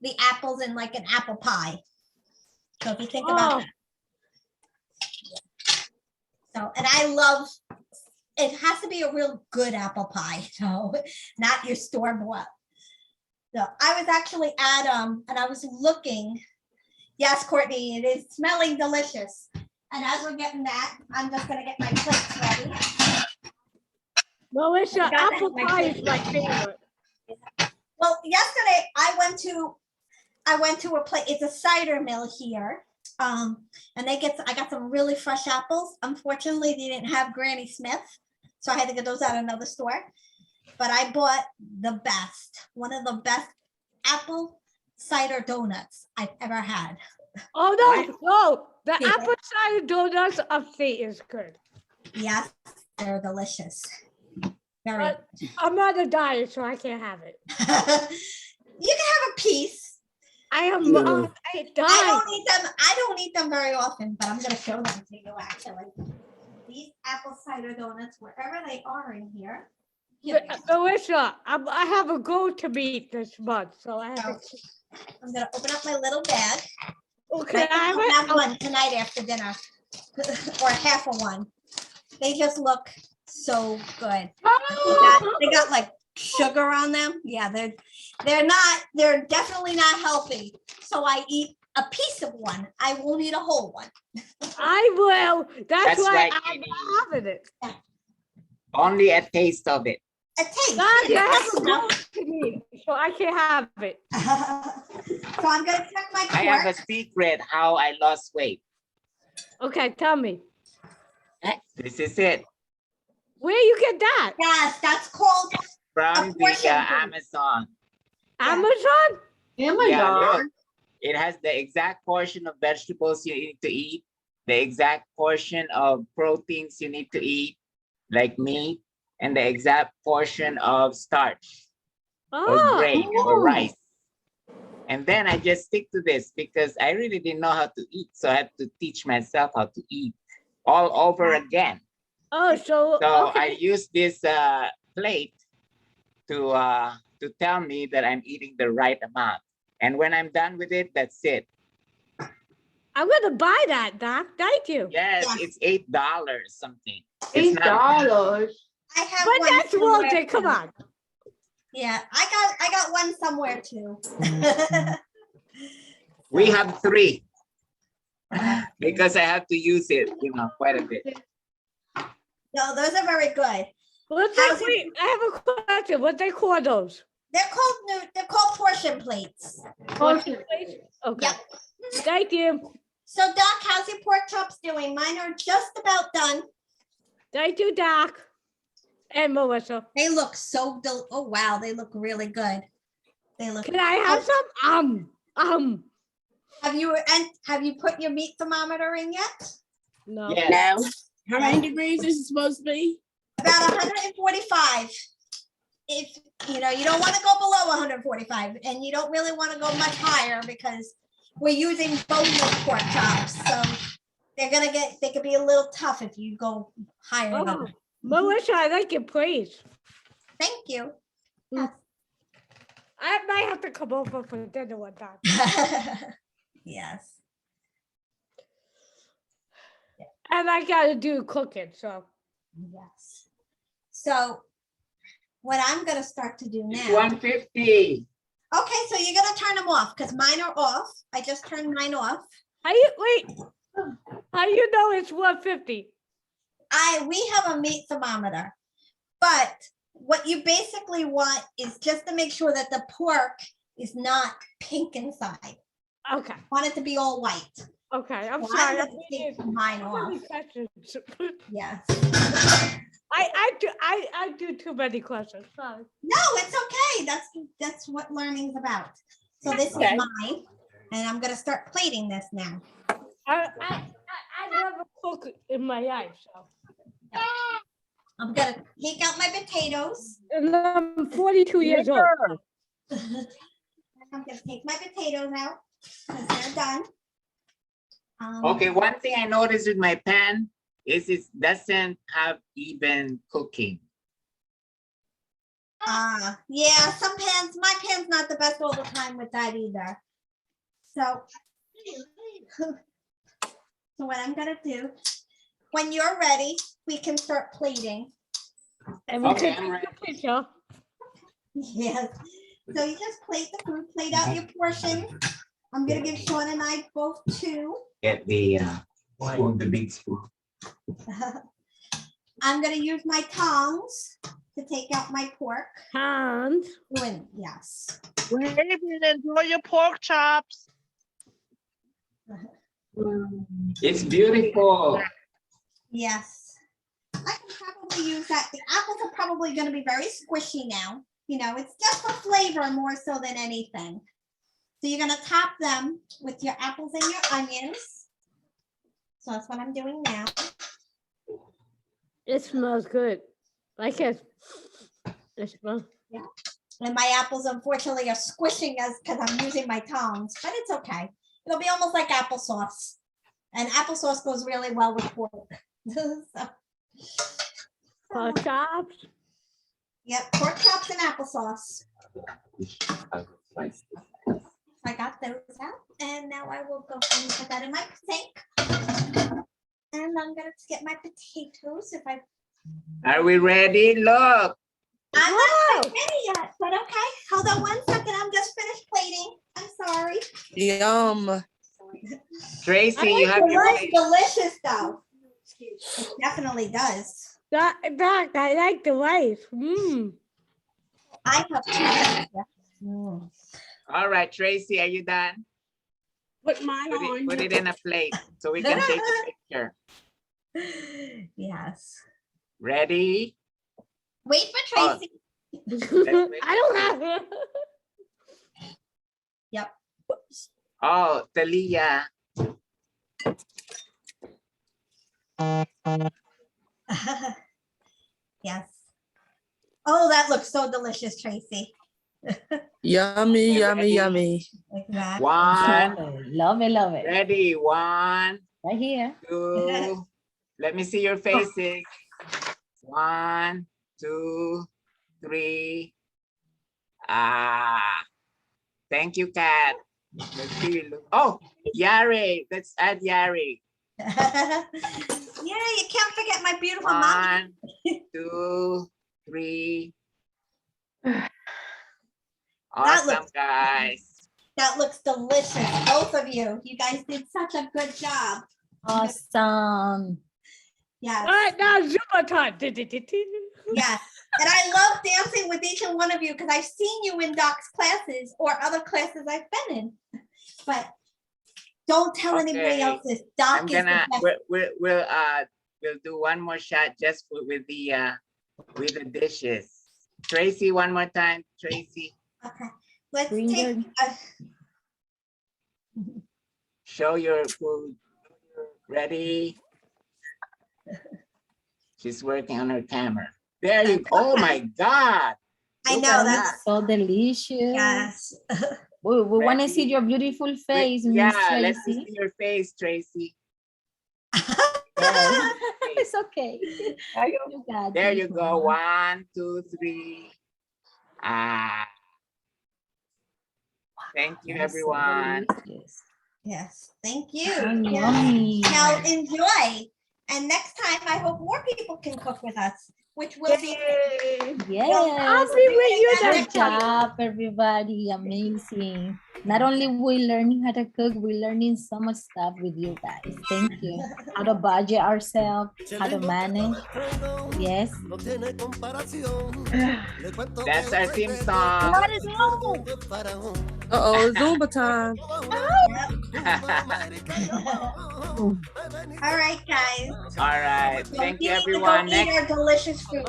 D: the apples in like an apple pie. So if you think about that. So, and I love, it has to be a real good apple pie, not your store bought. So I was actually at, and I was looking, yes, Courtney, it is smelling delicious. And as we're getting that, I'm just gonna get my plates ready.
C: Melissa,
D: I got
C: apple
D: my
C: pie is
D: plate.
C: my favorite.
D: Well, yesterday I went to a place, it's a cider mill here. And I got some really fresh apples. Unfortunately, they didn't have Granny Smith, so I had to get those at another store. But I bought the best, one of the best apple cider donuts I've ever had.
C: Oh no, no, the
D: Yeah.
C: apple cider donuts upstate is good.
D: Yes, they're delicious. Very.
C: But I'm on a diet, so I can't have it.
D: You can have a piece.
C: I am
H: No.
C: on a diet.
D: I don't eat them very often, but I'm gonna show them to you actually. These apple cider donuts, wherever they are in here. Here they are.
C: Melissa, I have a goal to meet this month, so I have to.
D: I'm gonna open up my little bag.
C: Okay, I
D: I'll
C: have
D: have one tonight after dinner, or half of one. They just look so good. They got like sugar on them. Yeah, they're definitely not healthy. So I eat a piece of one. I won't eat a whole one.
C: I will. That's why
B: right,
C: I'm
B: Kitty.
C: having it.
B: Only a taste of it.
D: A taste.
C: Guys, I
D: Yes.
C: have a goal to meet, so I can't have it.
D: So I'm gonna check my
B: I have a
D: pork.
B: secret how I lost weight.
C: Okay, tell me.
B: This is it.
C: Where you get that?
D: Yes, that's called
B: From the
D: portion food.
B: Amazon.
C: Amazon?
B: Yeah,
F: Amazon.
B: look. It has the exact portion of vegetables you need to eat, the exact portion of proteins you need to eat, like meat, and the exact portion of starch or
C: Oh,
B: grain or rice. And then I just stick to this because I really didn't know how to eat. So I had to teach myself how to eat all over again.
C: oh, so
B: So
C: okay.
B: I use this plate to tell me that I'm eating the right amount. And when I'm done with it, that's it.
C: I'm gonna buy that, Doc. Thank you.
B: Yes,
D: Yes.
B: it's $8 something. It's not.
F: $8.
D: I have
C: But
D: one
C: that's
D: somewhere,
C: worth it. Come
D: too.
C: on.
D: Yeah, I got one somewhere too.
B: We have 3 because I have to use it, quite a bit.
D: No, those are very good.
C: What's
D: How's
C: that?
D: it-
C: Wait, I have a question. What they call those?
D: They're called portion plates.
C: Portion plates? Okay.
D: Yep.
C: Thank you.
D: So Doc, how's your pork chops doing? Mine are just about done.
C: Thank you, Doc. And Melissa.
D: They look so oh wow, they look really good. They look.
C: Can I have some?
D: Have you put your meat thermometer in yet?
C: No.
B: Yes.
H: Now, how many degrees is it supposed to be?
D: About 145. If you don't want to go below 145, and you don't really want to go much higher because we're using boneless pork chops, so they could be a little tough if you go higher.
C: Oh,
D: than-
C: Melissa, I like your praise.
D: Thank you.
C: I might have to come over for dinner one time.
D: Yes.
C: And I gotta do cooking, so.
D: Yes. So what I'm gonna start to do
B: It's
D: now.
B: 150.
D: Okay, so you're gonna turn them off because mine are off. I just turned mine off.
C: How you know it's 150?
D: We have a meat thermometer, but what you basically want is just to make sure that the pork is not pink inside.
C: Okay,
D: Want it to be all white.
C: okay. I'm
D: Well,
C: sorry.
D: I'm gonna take mine off.
C: Questions.
D: Yes.
C: I do too many questions. Sorry.
D: No, it's okay. That's what learning's about. So this
H: Okay.
D: is mine, and I'm gonna start plating this now.
C: I never cook in my life, so.
D: I'm gonna take out my potatoes.
C: And I'm 42 years old.
D: I'm gonna take my potatoes out because they're done.
B: Okay, one thing I noticed with my pan is it doesn't have even cooking.
D: Yeah, my pan's not the best all the time with that either. So what I'm gonna do, when you're ready, we can start plating.
C: And we
B: Okay,
C: can
B: I'm
C: take
B: ready.
C: a picture.
D: Yes. So you just plate the food, plate out your portion. I'm gonna give Sean and I both 2.
B: Get the spoon, the big spoon.
D: I'm gonna use my tongs to take out my pork.
C: Hand.
D: Yes.
I: Wait a minute, enjoy your pork chops.
B: It's beautiful.
D: Yes. I can probably use that. The apples are probably gonna be very squishy now You know, it's just for flavor more so than anything. So you're gonna top them with your apples and your onions. So that's what I'm doing now.
C: It smells good. Like it smells.
D: Yeah. And my apples unfortunately are squishing us because I'm using my tongs, but it's okay. It'll be almost like applesauce. And applesauce goes really well with pork. So,
C: Pork chops.
D: yep, pork chops and applesauce. I got those out, and now I will go and put that in my sink. And I'm gonna get my potatoes if I.
B: Are we ready? Look.
D: I'm not quite ready yet, but okay. Hold on 1 second. I'm just finished plating. I'm sorry.
G: Yum.
B: Tracy, you have
D: It
B: your
D: looks
B: plate.
D: delicious, though. It definitely does.
C: That I like the rice. Mmm.
D: I have two.
B: All right, Tracy, are you done?
H: Put mine on.
B: Put it in a plate so we can take a picture.
D: Yes.
B: Ready?
D: Wait for Tracy.
C: I don't have it.
D: Yep.
B: Oh, Talia.
D: Yes. Oh, that looks so delicious, Tracy.
G: Yummy, yummy, yummy.
D: Exactly.
B: One.
E: Love it, love it.
B: Ready? 1,
E: Right here.
B: 2. Let me see your faces. 1, 2, 3. Ah. Thank you, Kat. Let's see. Oh, Yari. Let's add Yari.
D: Yeah, you can't forget my beautiful mom.
B: 1, 2, 3.
D: That
B: Awesome,
D: looks-
B: guys.
D: That looks delicious, both of you. You guys did such a good job.
E: Awesome.
D: Yeah.
C: All right, now Zumba time.
D: Yeah. And I love dancing with each and one of you because I've seen you in Doc's classes or other classes I've been in. But don't tell anybody
B: Okay.
D: else this. Doc
B: I'm
D: is
B: gonna
D: the best.
B: we'll do one more shot just with the dishes. Tracy, one more time, Tracy.
D: Okay. Let's
E: Bring
D: take
B: Show your food. Ready? She's working on her camera. There you go. Oh my God.
D: I
B: Look
D: know
B: at
D: that's
E: So delicious.
D: yes.
E: We want to
B: Ready?
E: see your beautiful face, Miss
B: Yeah, let's
E: Tracy.
B: see your face, Tracy.
E: Yes. It's okay. You got
B: There
E: this,
B: you go.
E: Mama.
B: 1, 2, 3. Ah. Thank you,
E: That's so
B: everyone.
E: delicious.
D: Yes. Thank you.
E: Oh,
D: Yes.
E: yummy.
D: Now enjoy. And next time I hope more people can cook with us, which will be
E: Yes.
C: I'll be with you
E: Good
C: next time.
E: job, everybody. Amazing. Not only we learning how to cook, we're learning so much stuff with you guys. Thank you. How to budget ourselves, how to manage. Yes.
B: That's our theme song.
G: Uh-oh, Zumba time.
D: all right, guys.
B: All right.
D: So
B: Thank you,
D: need to go
B: everyone.
D: eat
B: Next,
D: our delicious food.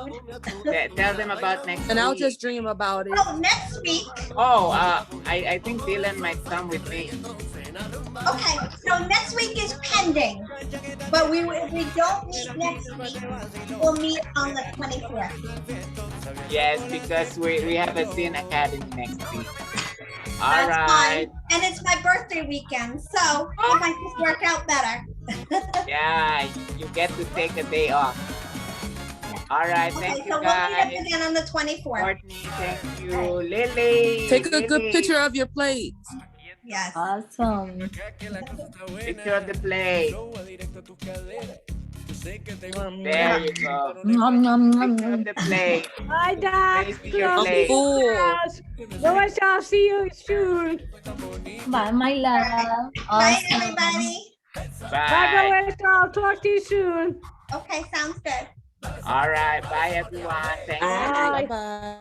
B: tell them about next
G: And I'll
B: week.
G: just dream about it.
D: Oh, next week.
B: Oh, I think Dylan might come with me.
D: Okay, so next week is pending, but if we don't meet next week, we'll meet on the 24th.
B: Yes, because we have a Sin Academy next week. All
D: That's
B: right.
D: fine. And it's my birthday weekend, so it might just work out better.
B: Yeah, you get to take a day off. All right.
D: Okay,
B: Thank
D: so
B: you,
D: we'll meet
B: guys.
D: up again on the 24th.
B: Courtney, thank you. Lily.
G: Take a good
B: Lily.
G: picture of your plate.
D: Yes.
E: Awesome.
B: Picture of the plate. There you go.
E: Nom, nom, nom,
B: Picture of
E: nom.
B: the plate.
C: Bye, Doc.
B: Face your
G: I'm
B: plate.
G: full.
C: Lois, I'll see you soon.
E: Bye, my love.
D: Bye,
E: Awesome.
D: everybody.
C: Bye,
B: Bye.
C: Lois. I'll talk to you soon.
D: Okay, sounds good.
B: All right. Bye, everyone. Thank you.
C: Bye.
G: Bye-bye.